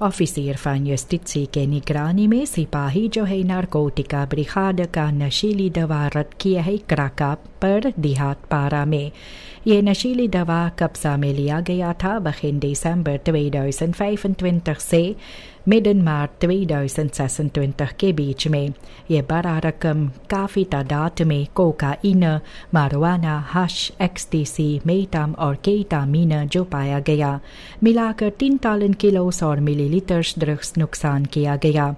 Officer fun justitie के निगरानी में सिपाही जो है नारकोटिका ब्रिगाद का नशीली दवा रद्द किया है क्राका पर देहात पारा में। ये नशीली दवा कब्जा में लिया गया था begin December 2025 से midden maart 2026 के बीच में। ये बड़ा रकम काफ़ी तादाद में कोकाइन, मारवाना, हश, एक्सटीसी, मेटाम और केटामीन जो पाया गया। मिलाकर 3 टन किलो 100 मिलीलीटर ड्रग्स नुकसान किया गया।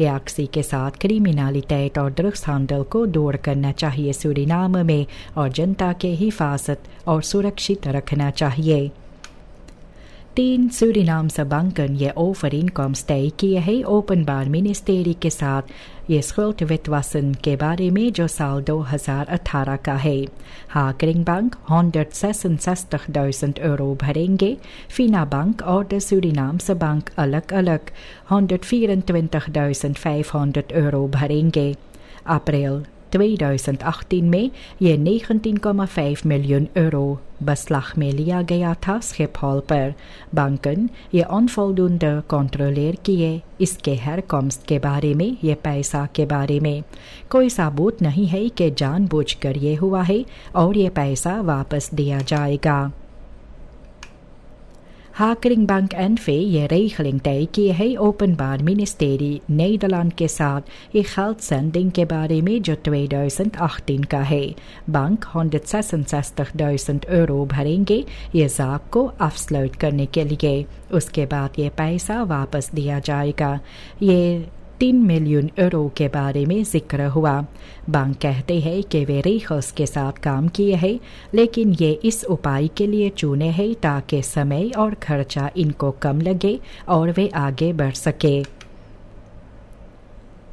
याक्सी के साथ क्रिमिनलिटेट और ड्रग्स हैंडल को दूर करना चाहिए सूरीनाम में और जनता के हिफाजत और सुरक्षित रखना चाहिए। 3 सूरीनामse banken je overeenkomst किए है ओपनबार मिनिस्ट्री के साथ ये schuldwitwassen के बारे में जो साल 2018 का है। हाकरिंग बैंक 166.000 euro भरेंगे। फीना बैंक और द सूरीनामse बैंक अलग अलग 124.500 euro भरेंगे। अप्रैल 2018 में ये 19,5 मिलियन euro beslag में लिया गया था Schiphol पर। बैंकन ये onvoldoende कंट्रोलर किए इसके herkomst के बारे में, ये पैसा के बारे में। कोई सबूत नहीं है कि जानबूझकर ये हुआ है और ये पैसा वापस दिया जाएगा। हाकरिंग बैंक एनफे ये regeling तय की है ओपनबार मिनिस्ट्री नीदरलैंड के साथ ये geld zending के बारे में जो 2018 का है। बैंक 166.000 euro भरेंगे ये जाक को afsluit करने के लिए। उसके बाद ये पैसा वापस दिया जाएगा। ये 3 मिलियन euro के बारे में जिक्र हुआ। बैंक कहते हैं कि वे रेखस के साथ काम किए हैं, लेकिन ये इस उपाय के लिए चुने हैं ताकि समय और खर्चा इनको कम लगे और वे आगे बढ़ सके।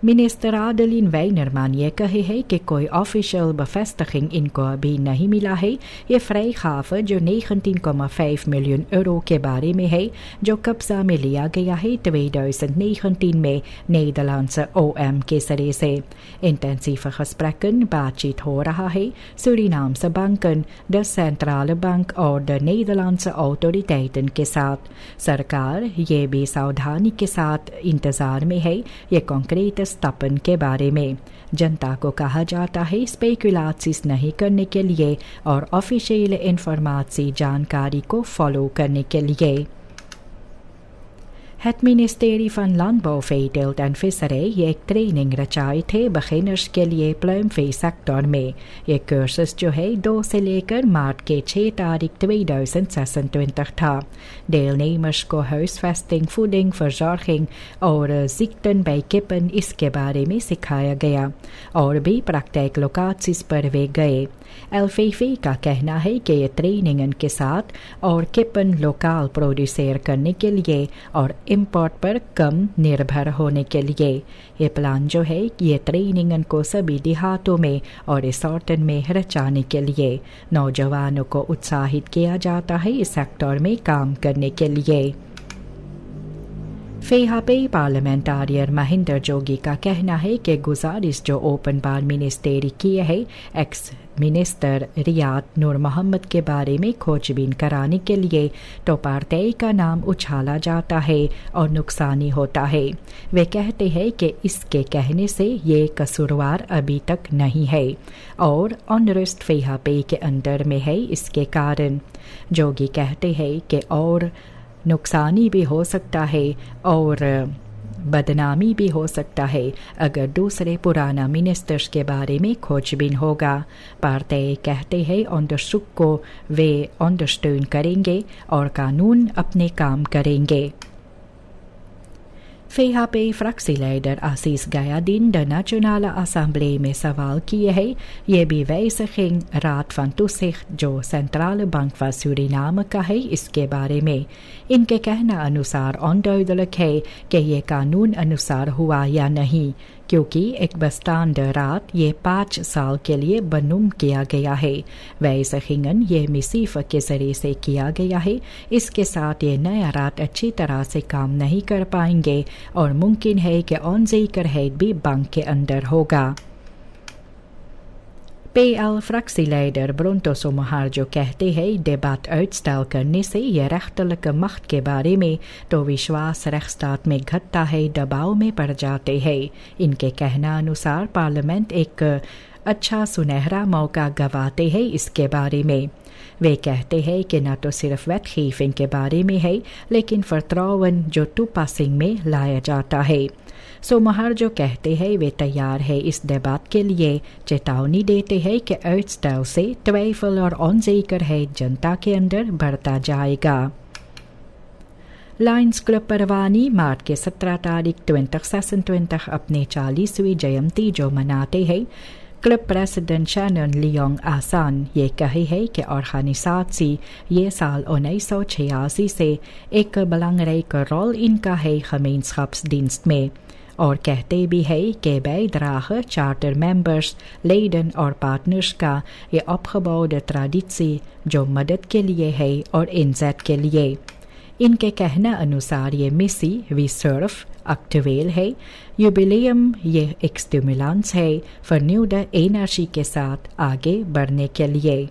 मिनिस्टर आदलिन wijnerman ये कहे है कि कोई ऑफिशियल bevestiging इनको अभी नहीं मिला है। ये vrijgave जो 19,5 मिलियन euro के बारे में है जो कब्जा में लिया गया है 2019 में नीदरलैंडse OM के सरे से। इंटेंसिव gesprekken बातचीत हो रहा है सूरीनामse banken, द सेंट्रल बैंक और द नीदरलैंडse autoriteiten के साथ। सरकार ये भी सावधानी के साथ इंतजार में है ये कॉन्क्रीट स्थापन के बारे में। जनता को कहा जाता है स्पेकुलेशंस नहीं करने के लिए और ऑफिशियल इन्फॉर्मेशन जानकारी को फॉलो करने के लिए। Het ministerie van Landbouw, Veeteelt en Visserij ये एक ट्रेनिंग रचाए थे beginners के लिए pluimvee सेक्टर में। ये cursus जो है 2 से लेकर मार्च के 6 तारीख 2026 था। Deelnemers को huisvesting, voeding, verzorging और ziekten bij kippen इसके बारे में सिखाया गया और भी praktijk locaties पर वे गए। LVV का कहना है कि ये ट्रेनिंगन के साथ और किपन लोकल प्रोड्यूसर करने के लिए और इंपोर्ट पर कम निर्भर होने के लिए। ये प्लान जो है ये ट्रेनिंगन को सभी देहातों में और रिसोर्टन में रचाने के लिए नौजवानों को उत्साहित किया जाता है इस सेक्टर में काम करने के लिए। फेहापे पार्लियामेंटारियर महेंद्र जोगी का कहना है कि गुजारिश जो ओपनबार मिनिस्ट्री किए है एक्स मिनिस्टर रियाद नूर मोहम्मद के बारे में खोजबीन कराने के लिए तो पार्टी का नाम उछाला जाता है और नुकसानी होता है। वे कहते हैं कि इसके कहने से ये कसूरवार अभी तक नहीं है और ऑनरेस्ट फेहापे के अंदर में है। इसके कारण जोगी कहते हैं कि और नुकसानी भी हो सकता है और बदनामी भी हो सकता है अगर दूसरे पुराना मिनिस्टर्स के बारे में खोजबीन होगा। पार्टी कहते हैं onderzoek को वे ondersteun करेंगे और कानून अपने काम करेंगे। VHP-fractieleider Aziz Gayadin de Nationale Assemblée में सवाल किए है ये भी wijziging राद van toezicht जो सेंट्रल बैंक van Suriname का है इसके बारे में। इनके कहना अनुसार onduidelijk है कि ये कानून अनुसार हुआ या नहीं क्योंकि एक बस्तांड रात ये 5 साल के लिए बनुम किया गया है। wijzigingen ये मिसीफ के जरिए से किया गया है। इसके साथ ये नया रात अच्छी तरह से काम नहीं कर पाएंगे और मुमकिन है कि onzekerheid भी बैंक के अंदर होगा। PL-fractieleider Bronto Somoharjo कहते हैं debat uitstel करने से ये rechtelijke macht के बारे में तो विश्वास rechtsstaat में घटता है, दबाव में पड़ जाते हैं। इनके कहना अनुसार पार्लियामेंट एक अच्छा सुनहरा मौका गंवाते हैं इसके बारे में। वे कहते हैं कि न तो सिर्फ wetgeving के बारे में है लेकिन vertrouwen जो toepassing में लाया जाता है। सोमहार्जो कहते हैं वे तैयार है इस debat के लिए, चेतावनी देते हैं कि uitstel से twijfel और onzekerheid जनता के अंदर बढ़ता जाएगा। लायंस क्लब परवानी मार्च के 17 तारीख 2026 अपने 40वीं जयंती जो मनाते हैं। क्लब प्रेसिडेंट शैनन लियोंग आसान ये कहे है कि ऑर्गेनाइजेशन ये साल 1986 से एक belangrijk rol इनका है gemeenschapsdienst में, और कहते भी है कि bijdrage charter members, leden और पार्टनर्स का ये opgebouwde traditie जो मदद के लिए है और inzet के लिए। इनके कहना अनुसार ये मिसी वी सर्फ एक्टिवेल है, युबिलियम ये एक स्टिमुलेंस है फर्न्यूड एनर्जी के साथ आगे बढ़ने के लिए।